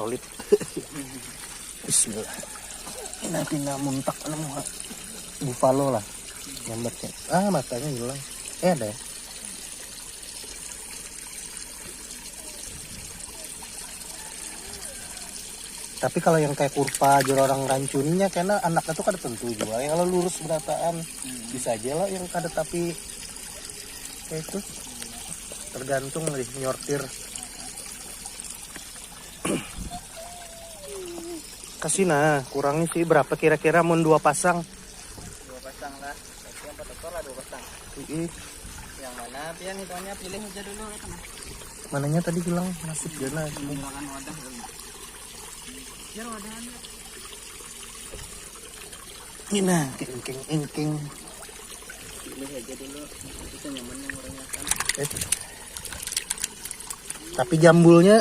solid. Bismillah. Ini pindah muntak nemu buffalo lah. Nyambatnya. Matanya hilang. Ada ya. Tapi kalau yang kayak kurpa jero orang rancunnya karena anaknya tuh kada tentu juga. Yang kalau lurus berataan bisa aja lah yang kada, tapi kayak itu tergantung nih nyortir. Kasih nah, kurangnya sih berapa kira-kira mau 2 pasang? 2 pasang lah. Tapi yang kotor lah 2 pasang. Yang mana? Pian hitungnya pilih aja dulu ya teman. Mananya tadi bilang nasib jana. Menggunakan wadah dulu. Biar wadahnya. Ini nah, ingking. Pilih aja dulu. Bisa nyaman yang orangnya kan. Tapi jambulnya